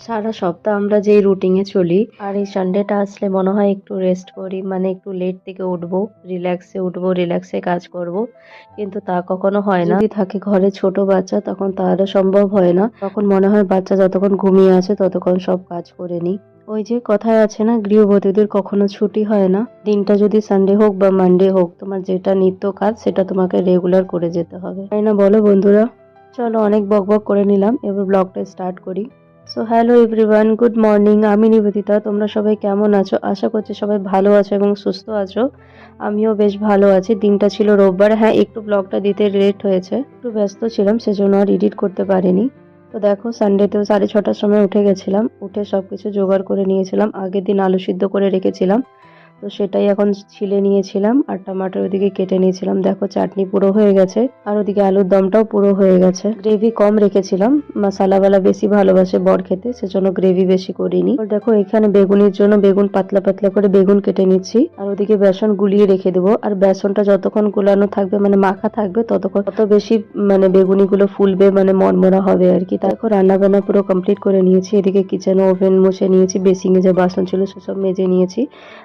সারা সপ্তাহ আমরা যেই রুটিনে চলি আর এই সানডেটা আসলে মনে হয় একটু রেস্ট করি, মানে একটু লেট থেকে উঠবো, রিল্যাক্সে কাজ করব। কিন্তু তা কখনো হয় না। যদি থাকে ঘরে ছোট বাচ্চা তখন তাহলে সম্ভব হয় না। তখন মনে হয় বাচ্চা যতক্ষণ ঘুমিয়ে আছে ততক্ষণ সব কাজ করে নিই। ওই যে কথায় আছে না, গৃহবধূদের কখনো ছুটি হয় না। দিনটা যদি সানডে হোক বা মানডে হোক, তোমার যেটা নিত্য কাজ সেটা তোমাকে রেগুলার করে যেতে হবে, তাই না বলো বন্ধুরা? চলো, অনেক বকবক করে নিলাম, এবার ব্লগটা স্টার্ট করি। So hello everyone, good morning. আমি নিবেদিতা। তোমরা সবাই কেমন আছো? আশা করছি সবাই ভালো আছো এবং সুস্থ আছো। আমিও বেশ ভালো আছি। দিনটা ছিল রোববার। হ্যাঁ, একটু ব্লগটা দিতে লেট হয়েছে, একটু ব্যস্ত ছিলাম, সেজন্য আর এডিট করতে পারিনি। তো দেখো, সানডেতেও 6:30টার সময় উঠে গেছিলাম। উঠে সবকিছু জোগাড় করে নিয়েছিলাম। আগের দিন আলু সিদ্ধ করে রেখেছিলাম, তো সেটাই এখন ছিলে নিয়েছিলাম। আর টমাটোর ওদিকে কেটে নিয়েছিলাম। দেখো, চাটনি পুরো হয়ে গেছে আর ওদিকে আলুর দমটাও পুরো হয়ে গেছে। গ্রেভি কম রেখেছিলাম, মশলাওয়ালা বেশি ভালোবাসে বর খেতে, সেজন্য গ্রেভি বেশি করিনি। আর দেখো, এখানে বেগুনের জন্য বেগুন পাতলা পাতলা করে বেগুন কেটে নিচ্ছি। আর ওদিকে বেসন গুলিয়ে রেখে দেবো। আর বেসনটা যতক্ষণ গুলানো থাকবে, মানে মাখা থাকবে, ততক্ষণ তত বেশি মানে বেগুনি গুলো ফুলবে, মানে মরমরা হবে আর কি। দেখো, রান্না বান্না পুরো কমপ্লিট করে নিয়েছি। এদিকে কিচেন ওভেন মুছে নিয়েছি, বেসিংয়ে যে বাসন ছিল সেসব মেজে নিয়েছি।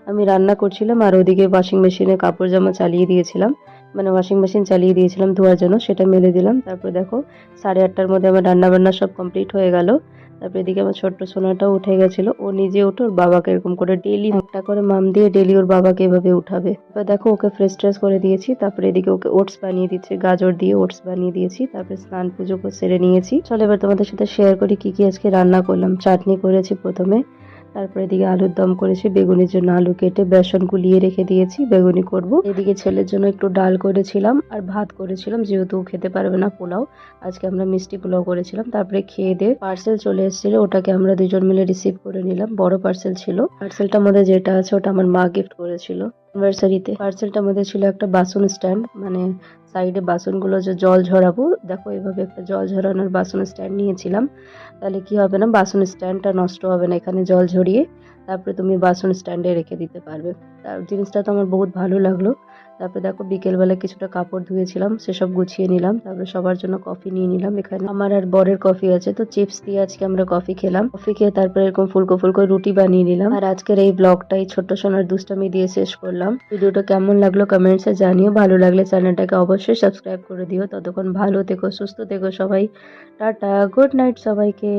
আমি রান্না করছিলাম আর ওদিকে ওয়াশিং মেশিনে কাপড় জামা চালিয়ে দিয়েছিলাম, মানে ওয়াশিং মেশিন চালিয়ে দিয়েছিলাম ধোয়ার জন্য, সেটা মেলে দিলাম। তারপরে দেখো, 8:30টার মধ্যে আমার রান্না বান্না সব কমপ্লিট হয়ে গেল। তারপরে এদিকে আমার ছোট্ট সোনাটাও উঠে গেছিল। ও নিজে উঠে ওর বাবাকে এরকম করে ডেইলি একটা করে মাম দিয়ে ডেইলি ওর বাবাকে এভাবে উঠাবে। এবার দেখো, ওকে ফ্রেশ ট্রেশ করে দিয়েছি। তারপরে এদিকে ওকে ওটস বানিয়ে দিচ্ছি, গাজর দিয়ে ওটস বানিয়ে দিয়েছি। তারপরে স্নান পুজো সেরে নিয়েছি। চলো এবার তোমাদের সাথে শেয়ার করি কি কি আজকে রান্না করলাম। চাটনি করেছি প্রথমে, তারপরে এদিকে আলুর দম করেছি। বেগুনের জন্য আলু কেটে বেসন গুলিয়ে রেখে দিয়েছি, বেগুনি করব। এদিকে ছেলের জন্য একটু ডাল করেছিলাম আর ভাত করেছিলাম, যেহেতু ও খেতে পারবে না পোলাও। আজকে আমরা মিষ্টি পোলাও করেছিলাম। তারপরে খেয়ে দিয়ে পার্সেল চলে এসেছিল, ওটাকে আমরা দুজন মিলে রিসিভ করে নিলাম। বড় পার্সেল ছিল। পার্সেলটার মধ্যে যেটা আছে ওটা আমার মা গিফট করেছিল অ্যানিভার্সারিতে। পার্সেলটার মধ্যে ছিল একটা বাসন স্ট্যান্ড, মানে সাইডে বাসনগুলো যে জল ঝরাবো, দেখো এভাবে একটা জল ঝরানোর বাসন স্ট্যান্ড নিয়েছিলাম। তাহলে কি হবে না, বাসন স্ট্যান্ডটা নষ্ট হবে না, এখানে জল ঝরিয়ে তারপরে তুমি বাসন স্ট্যান্ডে রেখে দিতে পারবে। তার জিনিসটা তো আমার বহুত ভালো লাগলো। তারপরে দেখো, বিকেলবেলা কিছুটা কাপড় ধুয়েছিলাম, সেসব গুছিয়ে নিলাম। তারপরে সবার জন্য কফি নিয়ে নিলাম। এখানে আমার আর বরের কফি আছে, তো চিপস দিয়ে আজকে আমরা কফি খেলাম। কফি খেয়ে তারপরে এরকম ফুলকো ফুলকো রুটি বানিয়ে নিলাম। আর আজকের এই ব্লগটাই ছোট্ট সোনার দুষ্টামি দিয়ে শেষ করলাম। ভিডিওটা কেমন লাগলো কমেন্টসে জানিও। ভালো লাগলে চ্যানেলটাকে অবশ্যই সাবস্ক্রাইব করে দিও। ততক্ষণ ভালো থেকো, সুস্থ থেকো সবাই। টাটা, গুড নাইট সবাইকে।